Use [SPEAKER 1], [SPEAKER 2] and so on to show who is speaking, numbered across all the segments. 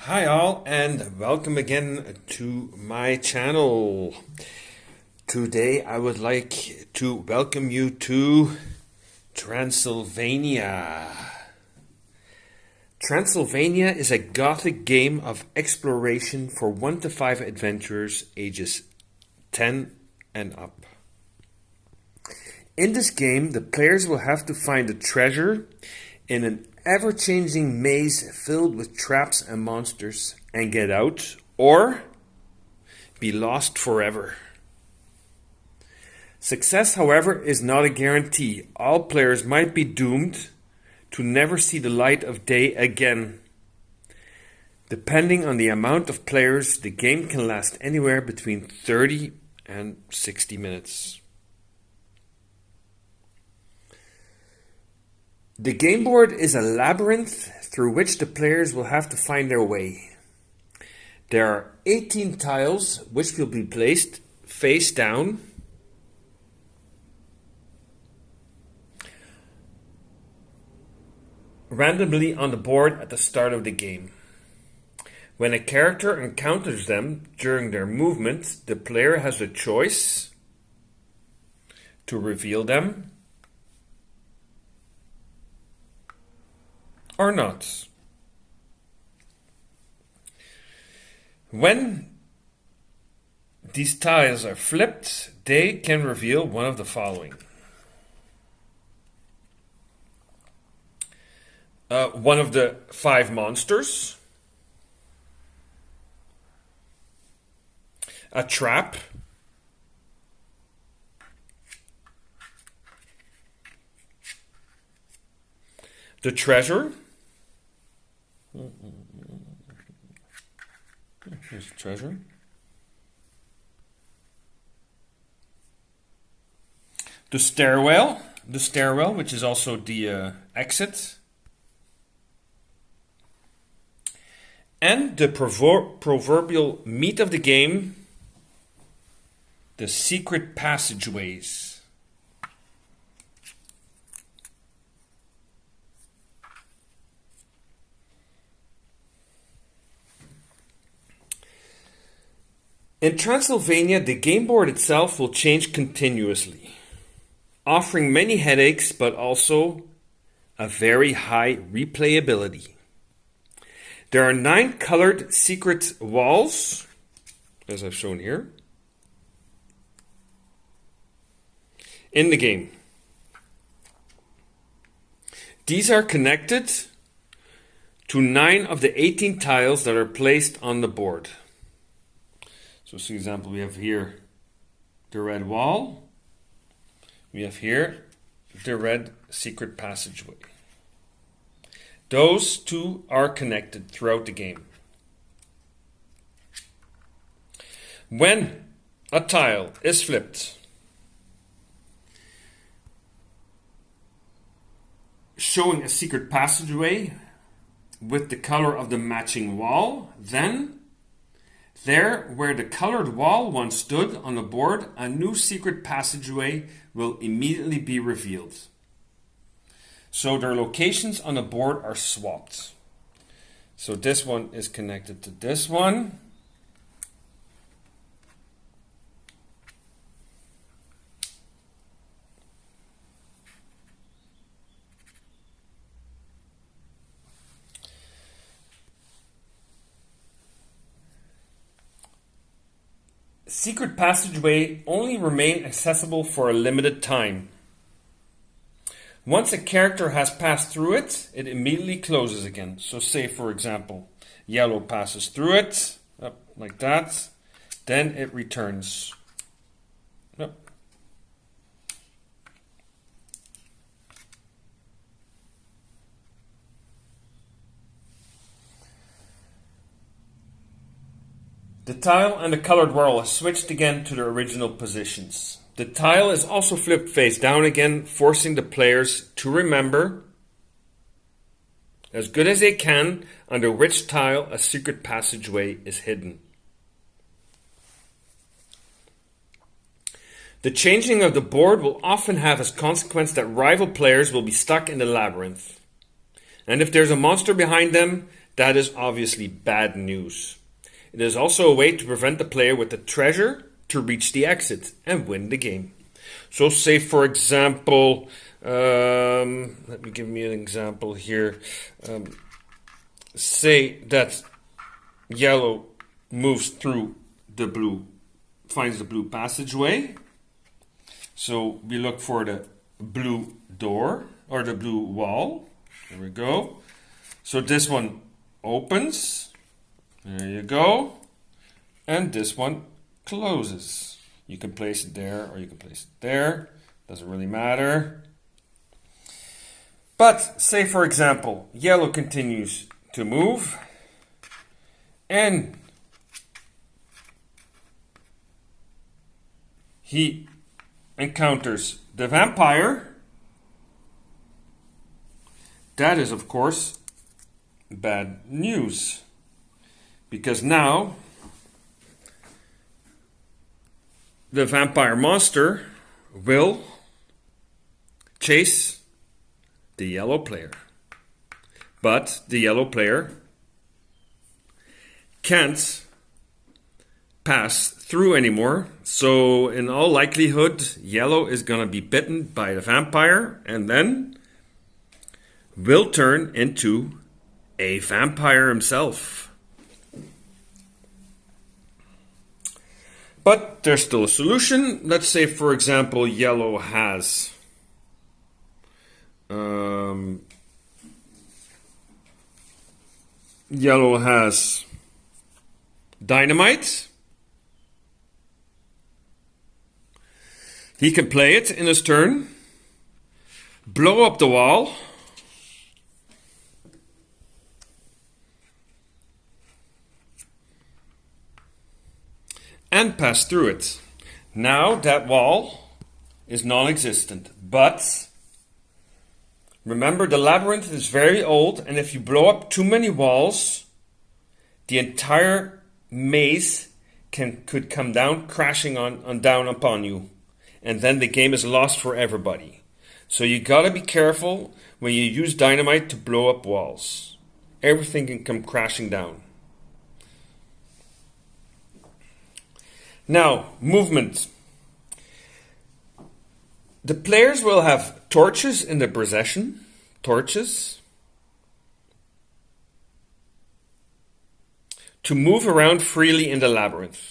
[SPEAKER 1] Hi all and welcome again to my channel. Today I would like to welcome you to Transylvania. Transylvania is a gothic game of exploration for 1 to 5 adventurers ages 10 and up. In this game, the players will have to find a treasure in an ever-changing maze filled with traps and monsters and get out or be lost forever. Success, however, is not a guarantee. All players might be doomed to never see the light of day again. Depending on the amount of players, the game can last anywhere between 30 and 60 minutes. The game board is a labyrinth through which the players will have to find their way. There are 18 tiles which will be placed face down randomly on the board at the start of the game. When a character encounters them during their movement, the player has the choice to reveal them or not. When these tiles are flipped, they can reveal one of the following. One of the 5 monsters, a trap, the treasure. Here's the treasure. The stairwell, which is also the exit. And the proverbial meat of the game, the secret passageways. In Transylvania, the game board itself will change continuously, offering many headaches but also a very high replayability. There are 9 colored secret walls, as I've shown here, in the game. These are connected to 9 of the 18 tiles that are placed on the board. So, for example, we have here the red wall. We have here the red secret passageway. Those two are connected throughout the game. When a tile is flipped, showing a secret passageway with the color of the matching wall, then there, where the colored wall once stood on the board, a new secret passageway will immediately be revealed. So their locations on the board are swapped. So this one is connected to this one. Secret passageway only remain accessible for a limited time. Once a character has passed through it, it immediately closes again. So say, for example, yellow passes through it, up like that, then it returns. Up. The tile and the colored wall are switched again to their original positions. The tile is also flipped face down again, forcing the players to remember as good as they can under which tile a secret passageway is hidden. The changing of the board will often have as consequence that rival players will be stuck in the labyrinth. And if there's a monster behind them, that is obviously bad news. It is also a way to prevent the player with the treasure to reach the exit and win the game. So say for example, let me give me an example here. Say that yellow moves through the blue, finds the blue passageway. So we look for the blue door or the blue wall. There we go. So this one opens. There you go. And this one closes. You can place it there or you can place it there. Doesn't really matter. But say for example, yellow continues to move and he encounters the vampire. That is, of course, bad news. Because now the vampire monster will chase the yellow player. But the yellow player can't pass through anymore. So in all likelihood, yellow is going to be bitten by the vampire and then will turn into a vampire himself. But there's still a solution. Let's say, for example, yellow has dynamite. He can play it in his turn, blow up the wall, and pass through it. Now that wall is non-existent, but remember the labyrinth is very old, and if you blow up too many walls, the entire maze could come down, crashing down upon you. And then the game is lost for everybody. So you gotta be careful when you use dynamite to blow up walls. Everything can come crashing down. Now, movement. The players will have torches in their possession. Torches. To move around freely in the labyrinth.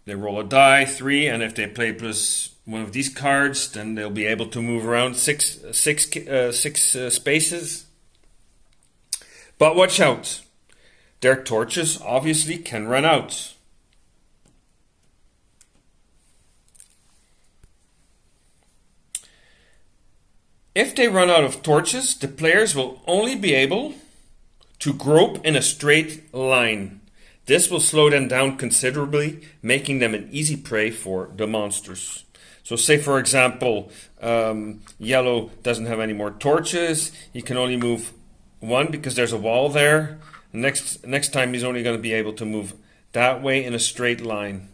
[SPEAKER 1] They roll a die, 3, and if they play plus one of these cards, then they'll be able to move around six spaces. But watch out. Their torches obviously can run out. If they run out of torches, the players will only be able to grope in a straight line. This will slow them down considerably, making them an easy prey for the monsters. So say for example, yellow doesn't have any more torches. He can only move 1 because there's a wall there. Next time he's only going to be able to move that way in a straight line.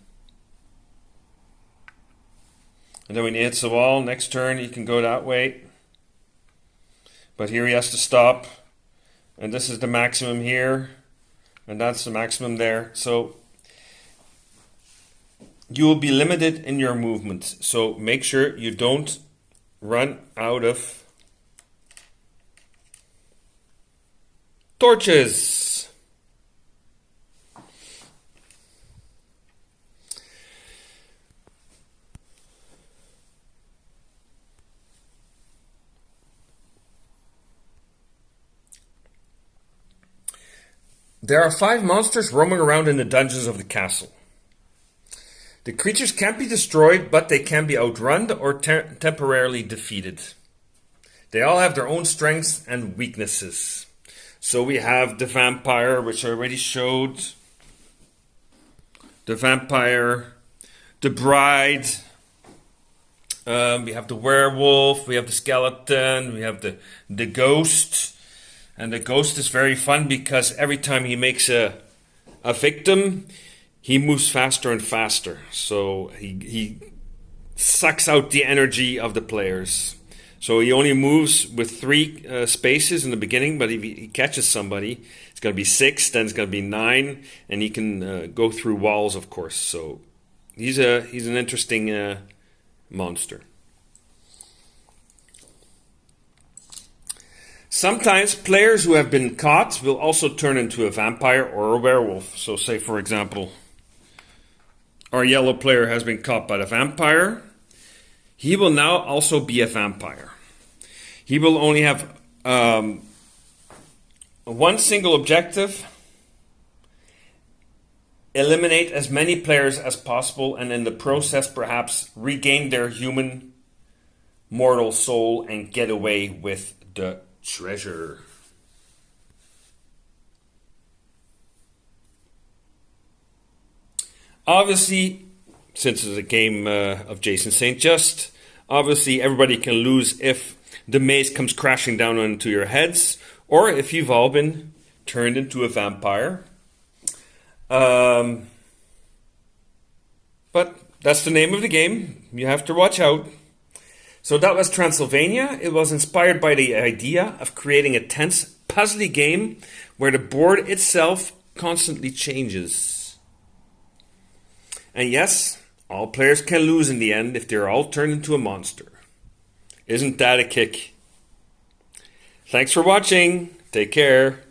[SPEAKER 1] And then when he hits the wall, next turn he can go that way. But here he has to stop. And this is the maximum here. And that's the maximum there. So you will be limited in your movement. So make sure you don't run out of torches. There are 5 monsters roaming around in the dungeons of the castle. The creatures can't be destroyed, but they can be outrun or temporarily defeated. They all have their own strengths and weaknesses. So we have the vampire, which I already showed. The vampire, the bride. We have the werewolf, we have the skeleton, we have the ghost. And the ghost is very fun because every time he makes a victim, he moves faster and faster. So he sucks out the energy of the players. So he only moves with 3 spaces in the beginning, but if he catches somebody, it's going to be 6, then it's going to be 9, and he can go through walls, of course. So he's an interesting monster. Sometimes players who have been caught will also turn into a vampire or a werewolf. So say, for example, our yellow player has been caught by the vampire. He will now also be a vampire. He will only have one single objective: eliminate as many players as possible, and in the process perhaps regain their human mortal soul and get away with the treasure. Obviously, since it's a game of Jason St. Just, obviously everybody can lose if the maze comes crashing down onto your heads, or if you've all been turned into a vampire. But that's the name of the game. You have to watch out. So that was Transylvania. It was inspired by the idea of creating a tense, puzzly game where the board itself constantly changes. And yes, all players can lose in the end if they're all turned into a monster. Isn't that a kick? Thanks for watching. Take care.